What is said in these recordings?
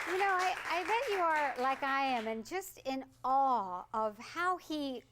You know, I bet you are like I am and just in awe of how he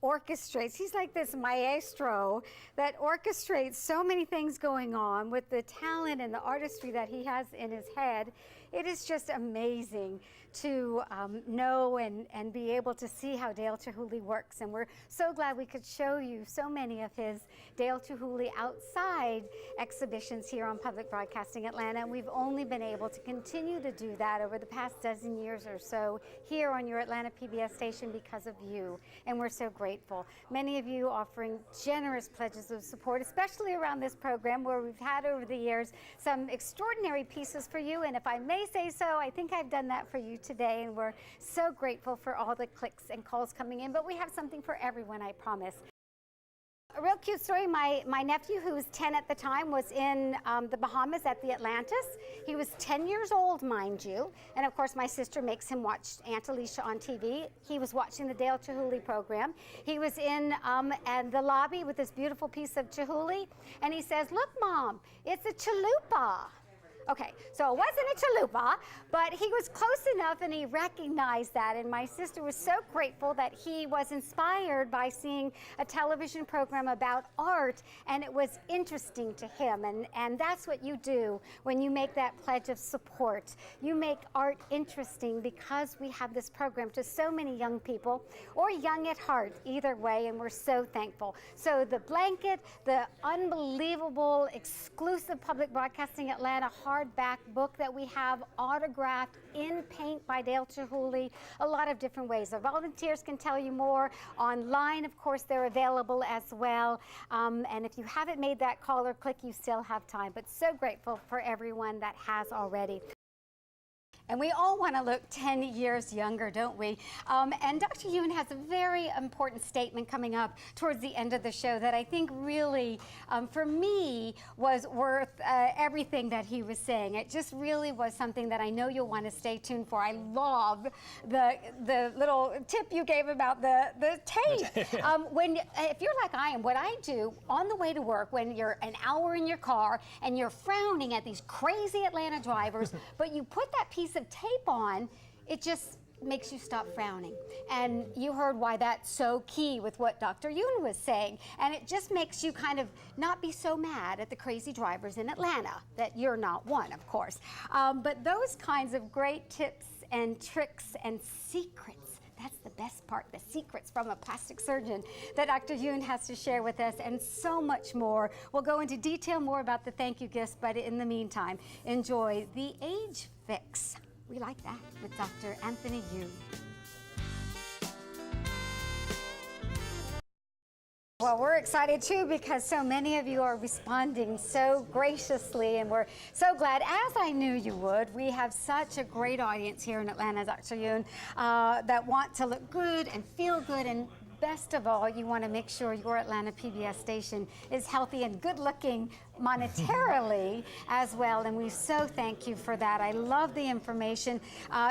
orchestrates. He's like this maestro that orchestrates so many things going on with the talent and the artistry that he has in his head. It is just amazing to know and be able to see how Dale Chihuly works. And we're so glad we could show you so many of his Dale Chihuly outside exhibitions here on Public Broadcasting Atlanta. And we've only been able to continue to do that over the past dozen years or so here on your Atlanta PBS station because of you. And we're so grateful. Many of you offering generous pledges of support, especially around this program where we've had over the years some extraordinary pieces for you. And if I may say so, I think I've done that for you today, and we're so grateful for all the clicks and calls coming in, but we have something for everyone, I promise. A real cute story, my nephew, who was 10 at the time, was in the Bahamas at the Atlantis. He was 10 years old, mind you, and of course my sister makes him watch Aunt Alicia on TV. He was watching the Dale Chihuly program. He was in the lobby with this beautiful piece of Chihuly, and he says, "Look, Mom, it's a chalupa." Okay, so it wasn't a chalupa, but he was close enough and he recognized that. And my sister was so grateful that he was inspired by seeing a television program about art, and it was interesting to him. And that's what you do when you make that pledge of support. You make art interesting because we have this program to so many young people, or young at heart, either way, and we're so thankful. So the blanket, the unbelievable exclusive Public Broadcasting Atlanta hardback book that we have autographed in paint by Dale Chihuly, a lot of different ways. Our volunteers can tell you more. Online, of course, they're available as well. And if you haven't made that call or click, you still have time. But so grateful for everyone that has already. And we all want to look 10 years younger, don't we? And Dr. Yoon has a very important statement coming up towards the end of the show that I think really, for me, was worth everything that he was saying. It just really was something that I know you'll want to stay tuned for. I love the little tip you gave about the tape. If you're like I am, what I do on the way to work, when you're an hour in your car and you're frowning at these crazy Atlanta drivers, but you put that piece of tape on, it just makes you stop frowning. And you heard why that's so key with what Dr. Yoon was saying. And it just makes you kind of not be so mad at the crazy drivers in Atlanta, that you're not one, of course. But those kinds of great tips and tricks and secrets, that's the best part, the secrets from a plastic surgeon that Dr. Yoon has to share with us, and so much more. We'll go into detail more about the thank you gifts, but in the meantime, enjoy The Age Fix. We like that with Dr. Anthony Yoon. Well, we're excited too because so many of you are responding so graciously, and we're so glad, as I knew you would. We have such a great audience here in Atlanta, Dr. Yoon, that want to look good and feel good, and best of all, you want to make sure your Atlanta PBS station is healthy and good looking monetarily as well, and we so thank you for that. I love the information,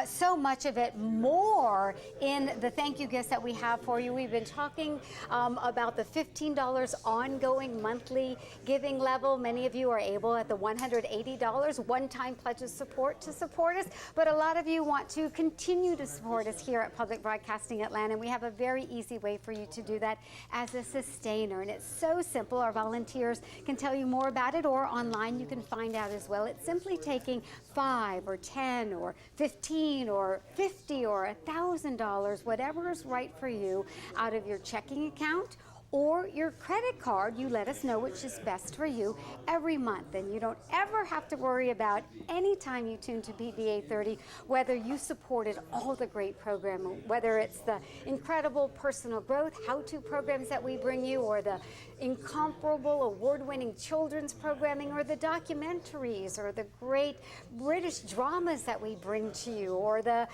so much of it more in the thank you gifts that we have for you. We've been talking about the $15 ongoing monthly giving level. Many of you are able at the $180 one-time pledge of support to support us, but a lot of you want to continue to support us here at Public Broadcasting Atlanta, and we have a very easy way for you to do that as a sustainer, and it's so simple. Our volunteers can tell you more about it, or online you can find out as well. It's simply taking $5 or $10 or $15 or $50 or $1,000, whatever is right for you, out of your checking account or your credit card. You let us know which is best for you every month, and you don't ever have to worry about any time you tune to PBA 30 whether you supported all the great programming, whether it's the incredible personal growth how-to programs that we bring you, or the incomparable award-winning children's programming, or the documentaries, or the great British dramas that we bring to you, or the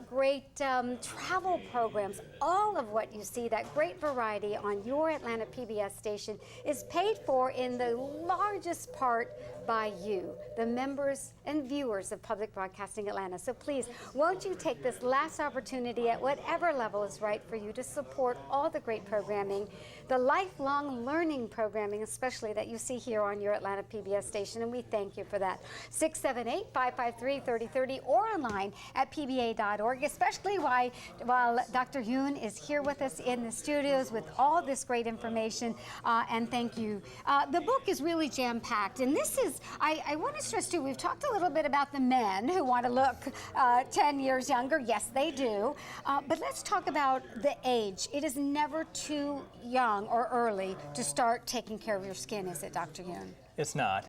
great travel programs. All of what you see, that great variety on your Atlanta PBS station, is paid for in the largest part by you, the members and viewers of Public Broadcasting Atlanta. So please, won't you take this last opportunity at whatever level is right for you to support all the great programming, the lifelong learning programming, especially that you see here on your Atlanta PBS station, and we thank you for that. 678-553-3030 or online at pba.org, especially while Dr. Yoon is here with us in the studios with all this great information, and thank you. The book is really jam-packed, and this is, I want to stress too, we've talked a little bit about the men who want to look 10 years younger. Yes, they do. But let's talk about the age. It is never too young or early to start taking care of your skin, is it, Dr. Yoon? It's not.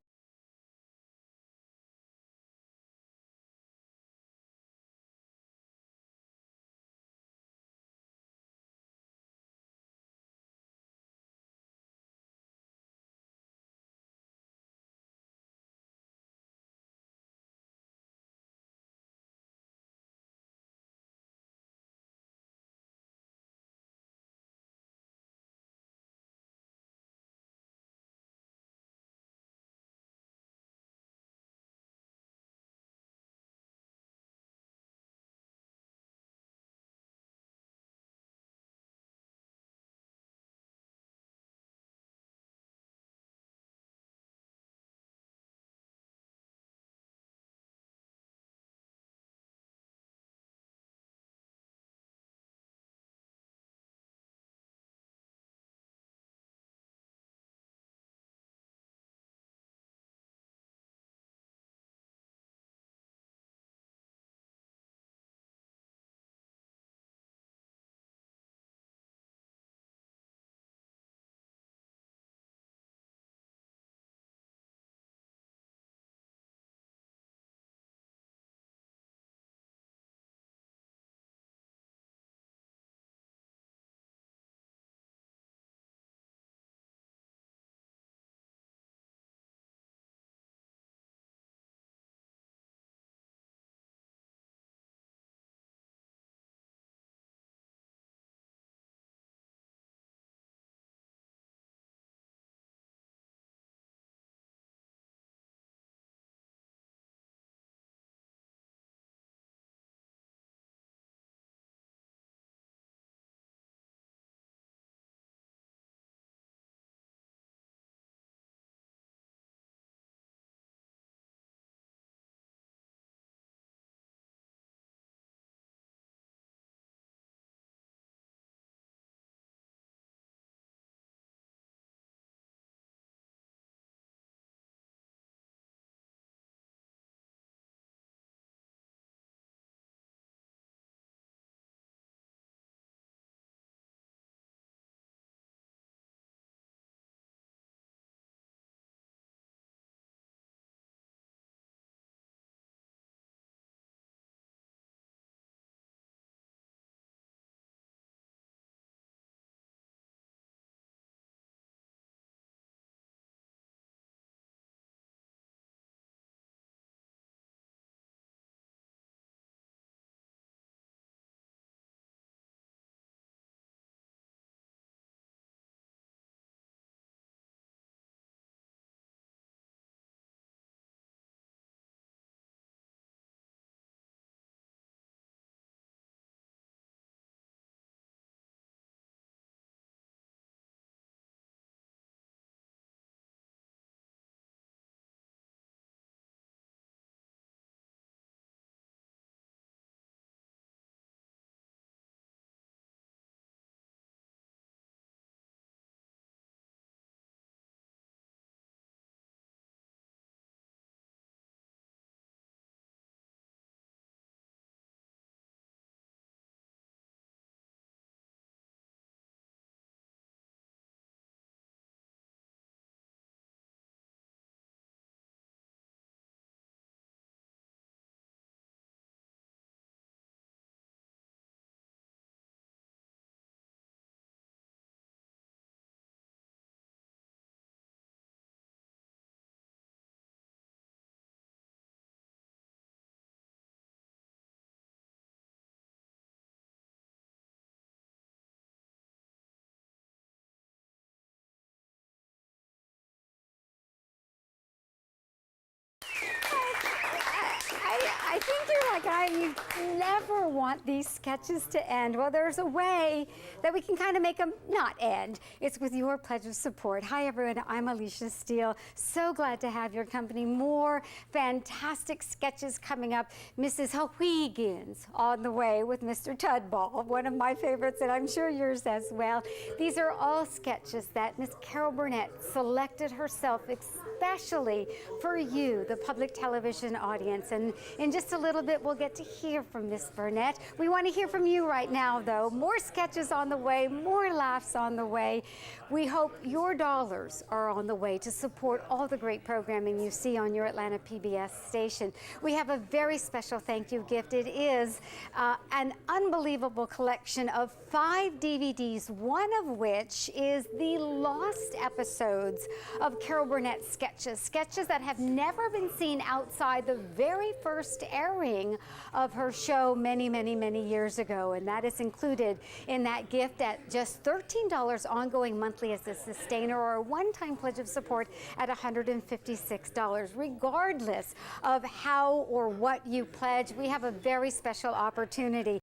think you're like I am. You never want these sketches to end. Well, there's a way that we can kind of make them not end. It's with your pledge of support. Hi, everyone. I'm Alicia Steele. So glad to have your company. More fantastic sketches coming up. Mrs. Huygens on the way with Mr. Tudball, one of my favorites, and I'm sure yours as well. These are all sketches that Miss Carol Burnett selected herself especially for you, the public television audience. And in just a little bit, we'll get to hear from Miss Burnett. We want to hear from you right now, though. More sketches on the way, more laughs on the way. We hope your dollars are on the way to support all the great programming you see on your Atlanta PBS station. We have a very special thank you gift. It is an unbelievable collection of 5 DVDs, one of which is the lost episodes of Carol Burnett sketches that have never been seen outside the very first airing of her show many, many, many years ago. And that is included in that gift at just $13 ongoing monthly as a sustainer, or a one-time pledge of support at $156. Regardless of how or what you pledge, we have a very special opportunity.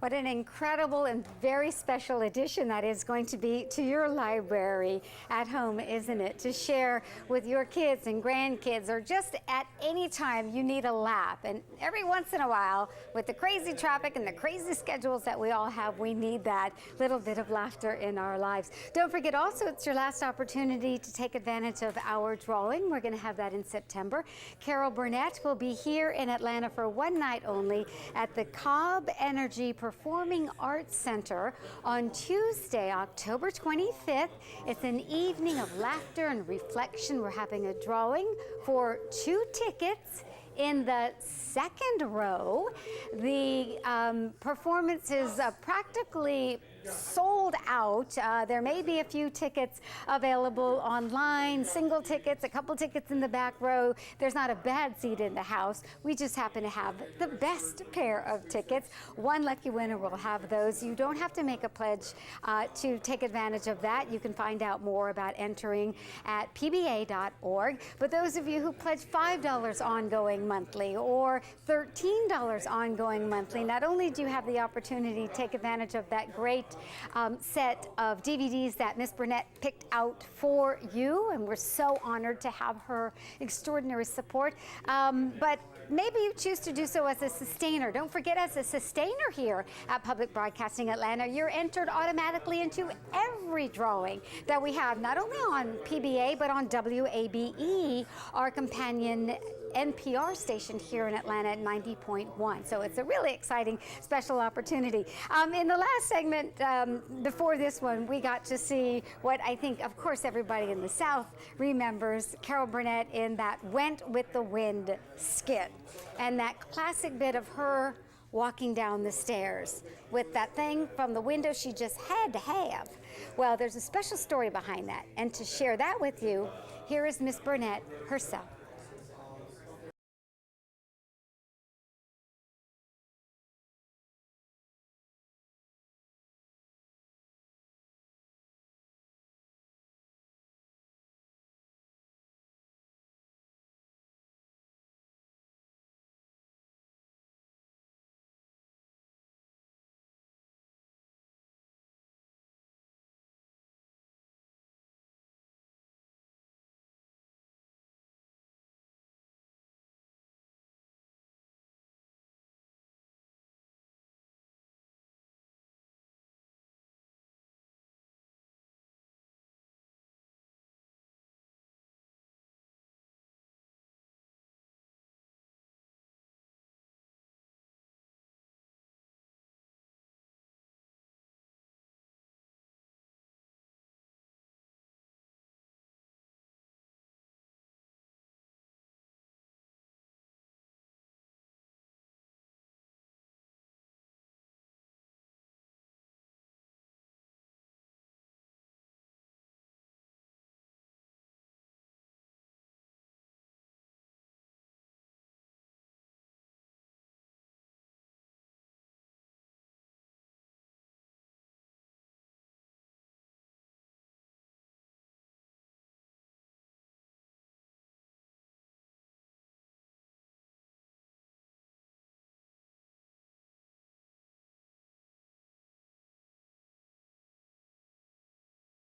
What an incredible and very special addition that is going to be to your library at home, isn't it? To share with your kids and grandkids, or just at any time you need a laugh. And every once in a while, with the crazy traffic and the crazy schedules that we all have, we need that little bit of laughter in our lives. Don't forget also, it's your last opportunity to take advantage of our drawing. We're going to have that in September. Carol Burnett will be here in Atlanta for one night only at the Cobb Energy Performing Arts Center on Tuesday, October 25th. It's an evening of laughter and reflection. We're having a drawing for 2 tickets in the second row. The performance is practically sold out. There may be a few tickets available online, single tickets, a couple tickets in the back row. There's not a bad seat in the house. We just happen to have the best pair of tickets. One lucky winner will have those. You don't have to make a pledge to take advantage of that. You can find out more about entering at pba.org. But those of you who pledge $5 ongoing monthly or $13 ongoing monthly, not only do you have the opportunity to take advantage of that great set of DVDs that Miss Burnett picked out for you, and we're so honored to have her extraordinary support, but maybe you choose to do so as a sustainer. Don't forget, as a sustainer here at Public Broadcasting Atlanta, you're entered automatically into every drawing that we have, not only on PBA, but on WABE, our companion NPR station here in Atlanta at 90.1. So it's a really exciting special opportunity. In the last segment, before this one, we got to see what I think, of course, everybody in the South remembers, Carol Burnett in that Went with the Wind skit. And that classic bit of her walking down the stairs with that thing from the window she just had to have. Well, there's a special story behind that. And to share that with you, here is Miss Burnett herself.